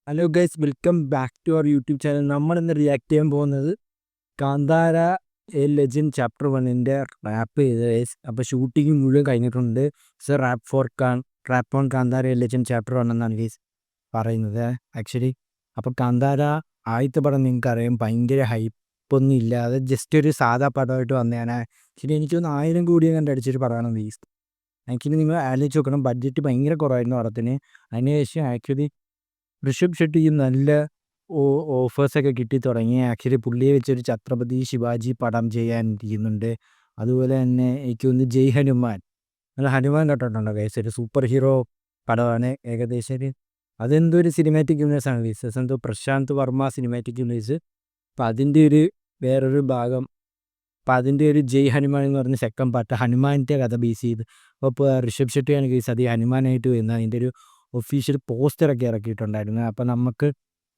Hello guys, welcome back to our YouTube channel. നമ്മളിന്ന് react ചെയ്യാൻ പോകുന്നത് Kantara a legend chapter 1 wrap ചെയ്ത് guys. അപ്പോൾ ഷൂട്ടിങ് മുഴുവൻ കഴിഞ്ഞിട്ടുണ്ട്. Sir wrap on Kantara a legend chapter 1 എന്നാണ് ഗൈസ് പറയുന്നത് ആക്ച്വലി. അപ്പോൾ കാന്താര ആദ്യത്തെ പടം നിങ്ങൾക്കറിയാം, ഭയങ്കര ഹൈപ്പൊന്നും ഇല്ലാതെ ജസ്റ്റ് ഒരു സാധാ പടമായിട്ട് വന്നതാണ്. ആക്ച്വലി എനിക്കൊന്ന് 1000 കോടി കണ്ട് അടിച്ചൊരു പടമാണ് ഗൈസ്. ആക്ച്വലി നിങ്ങൾ ആലോചിച്ച് നോക്കണം, ബഡ്ജറ്റ് ഭയങ്കര കുറവായിരുന്നു പടത്തിന്. അതിനുശേഷം ആക്ച്വലി ഋഷഭ് ഷെട്ടിക്ക് നല്ല ഓഫേഴ്സൊക്കെ കിട്ടി തുടങ്ങി. ആക്ച്വലി പുള്ളിയെ വെച്ചൊരു ഛത്രപതി ശിവാജി പടം ചെയ്യാൻ ഇരിക്കുന്നുണ്ട്. അതുപോലെ തന്നെ എനിക്ക് തോന്നുന്നു ജയ് ഹനുമാൻ, നല്ല ഹനുമാൻ കണ്ടിട്ടുണ്ടോ ഗൈസ്? ഒരു സൂപ്പർ ഹീറോ പടമാണ്. ഏകദേശം അതെന്തോ ഒരു സിനിമാറ്റിക് യൂണിവേഴ്സാണ് ഗൈസ്, എന്തോ പ്രശാന്ത് വർമ്മ സിനിമാറ്റിക് യൂണിവേഴ്സ്. അപ്പം അതിൻ്റെ ഒരു വേറൊരു ഭാഗം, അപ്പം അതിൻ്റെ ഒരു ജയ് ഹനുമാൻ എന്ന് പറഞ്ഞ സെക്കൻഡ് പാർട്ട് ഹനുമാൻ്റെ കഥ ബേസ് ചെയ്ത്. അപ്പോൾ ഋഷഭ് ഷെട്ടിയാണ് ഗൈസ് അത് ഹനുമാനായിട്ട് വരുന്നത്. അതിൻ്റെ ഒരു ഒഫീഷ്യൽ പോസ്റ്ററൊക്കെ ഇറക്കിയിട്ടുണ്ടായിരുന്നു. അപ്പം നമുക്ക്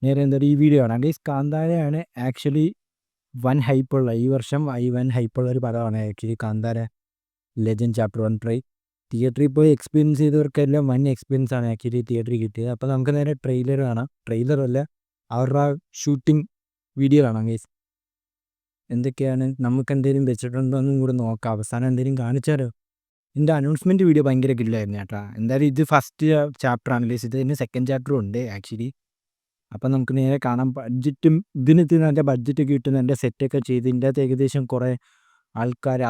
നേരെ എന്താ ഈ വീഡിയോ ആണ് ഗൈസ്. കാന്താരയാണ് ആക്ച്വലി ഈ വർഷം വൻ ഹൈപ്പുള്ള ഒരു പടമാണ് actually Kantara legend chapter 1 try. തിയേറ്ററിൽ പോയി എക്സ്പീരിയൻസ് ചെയ്തവർക്കെല്ലാം വൻ എക്സ്പീരിയൻസ് ആണ് ആക്ച്വലി തിയേറ്ററിൽ കിട്ടിയത്. അപ്പോൾ നമുക്ക് നേരെ ട്രെയിലർ കാണാം. ട്രെയിലറല്ല, അവരുടെ ഷൂട്ടിംഗ് വീഡിയോ കാണാം ഗൈസ്. എന്തൊക്കെയാണ് നമുക്ക് എന്തെങ്കിലും വെച്ചിട്ടുണ്ടോ എന്നും കൂടെ നോക്കാം. അവസാനം എന്തെങ്കിലും കാണിച്ചാലോ. എൻ്റെ അനൗൺസ്മെൻറ്റ് വീഡിയോ ഭയങ്കര കില്ലായിരുന്നു കേട്ടോ. എന്തായാലും ഇത് ഫസ്റ്റ് ചാപ്റ്റർ ആണ് ഗൈസ്. ഇതിന് സെക്കൻഡ് ചാപ്റ്ററും ഉണ്ട് ആക്ച്വലി. അപ്പം നമുക്ക് നേരെ കാണാം. ബഡ്ജറ്റും ഇതിന് എൻ്റെ ബഡ്ജറ്റ് കിട്ടുന്ന എൻ്റെ സെറ്റൊക്കെ ചെയ്ത് ഇതിൻ്റെ അകത്ത് ഏകദേശം കുറേ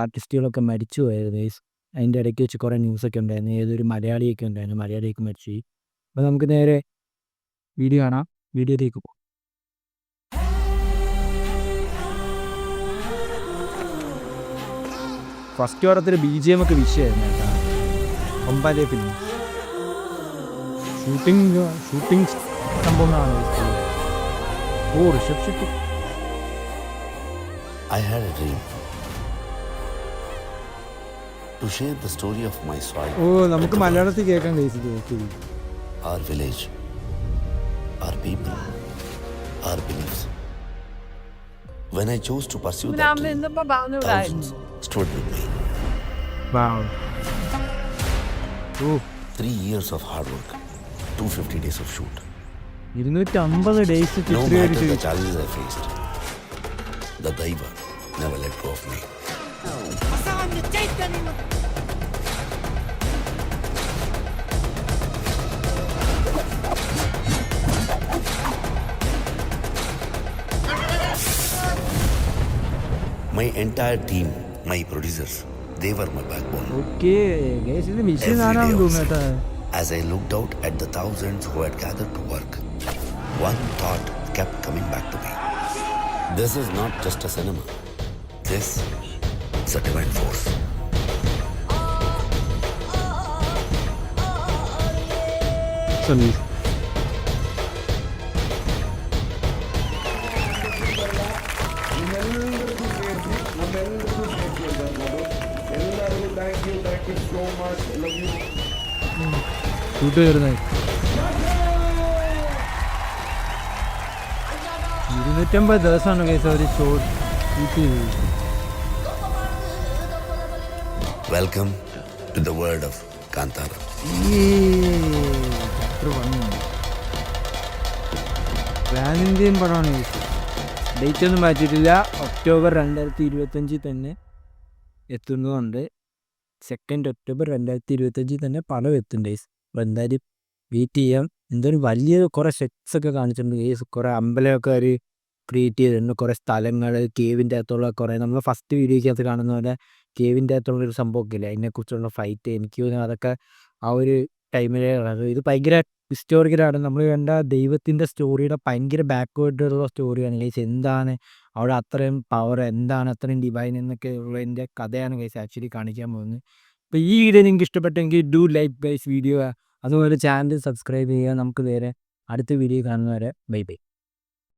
ആർട്ടിസ്റ്റുകളൊക്കെ മരിച്ചു പോയത് ഗൈസ്. അതിൻ്റെ ഇടയ്ക്ക് വെച്ച് കുറേ ന്യൂസൊക്കെ ഉണ്ടായിരുന്നു. ഏതൊരു മലയാളിയൊക്കെ ഉണ്ടായിരുന്നു, മലയാളിയൊക്കെ മരിച്ചു. അപ്പോൾ നമുക്ക് നേരെ വീഡിയോ കാണാം. വീഡിയോയിലേക്ക് പോകും. ഫസ്റ്റ് വാരത്തിൽ BGM ഒക്കെ വിഷയമായിരുന്നു കേട്ടോ. ഒമ്പാലേ ഫിലിം ഷൂട്ടിംഗ് സംഭവങ്ങളാണ്. ഓ Rishabh Shetty. I had a dream to share the story of my soil. ഓ നമുക്ക് മലയാളത്തിൽ കേൾക്കാൻ കഴിച്ചു. Our village, our people, our beliefs. When I chose to pursue that dream, thousands stood with me. Wow. 3 years of hard work, 250 days of shoot. 250 days No matter the challenges I faced, the Daiva never let go of me. My entire team, my producers, they were my backbone. Okay, guys, ഇത് mission ആണെന്ന് തോന്നുന്നു കേട്ടോ. As I looked out at the thousands who had gathered to work, one thought kept coming back to me. This is not just a cinema. This is a divine force. Sunny. Shoot വരുന്നത് 250 ദിവസമാണ് case അവർ shoot ചെയ്തത്. Welcome to the world of Kantara. Pan Indian പടമാണ് case. Date ഒന്നും മാറ്റിയിട്ടില്ല. October 2025 തന്നെ എത്തുന്നുണ്ട്. 2 October 2025 തന്നെ പടം എത്തും ഗൈസ്. അപ്പോൾ എന്തായാലും വെയിറ്റ് ചെയ്യാം. എന്തായാലും വലിയ കുറേ സെറ്റ്സൊക്കെ കാണിച്ചിട്ടുണ്ട് ഗൈസ്. കുറേ അമ്പലമൊക്കെ അവർ ക്രിയേറ്റ് ചെയ്തിട്ടുണ്ട്. കുറേ സ്ഥലങ്ങൾ, കേവിൻ്റെ അകത്തുള്ള കുറേ നമ്മൾ ഫസ്റ്റ് വീഡിയോയ്ക്കകത്ത് കാണുന്ന പോലെ കേവിൻ്റെ അകത്തുള്ളൊരു സംഭവമൊക്കെ ഇല്ല, അതിനെക്കുറിച്ചുള്ള ഫൈറ്റ്. എനിക്ക് തോന്നുന്നു അതൊക്കെ ആ ഒരു ടൈമിലേ ഉള്ളത്. ഇത് ഭയങ്കര ഹിസ്റ്റോറിക്കലാണ്. നമ്മൾ കണ്ട ദൈവത്തിൻ്റെ സ്റ്റോറിയുടെ ഭയങ്കര ബാക്ക്വേർഡുള്ള സ്റ്റോറിയാണ് ഗൈസ്. എന്താണ് അവിടെ അത്രയും പവർ, എന്താണ് അത്രയും ഡിവൈൻ എന്നൊക്കെ ഉള്ളതിൻ്റെ കഥയാണ് ഗൈസ് ആക്ച്വലി കാണിക്കാൻ പോകുന്നത്. അപ്പോൾ ഈ വീഡിയോ നിങ്ങൾക്ക് ഇഷ്ടപ്പെട്ടെങ്കിൽ ഡു ലൈക്ക് ഗൈസ് വീഡിയോ. അതുപോലെ ചാനൽ സബ്സ്ക്രൈബ് ചെയ്യുക. നമുക്ക് നേരെ അടുത്ത വീഡിയോ കാണുന്നവരെ ബൈ ബൈ.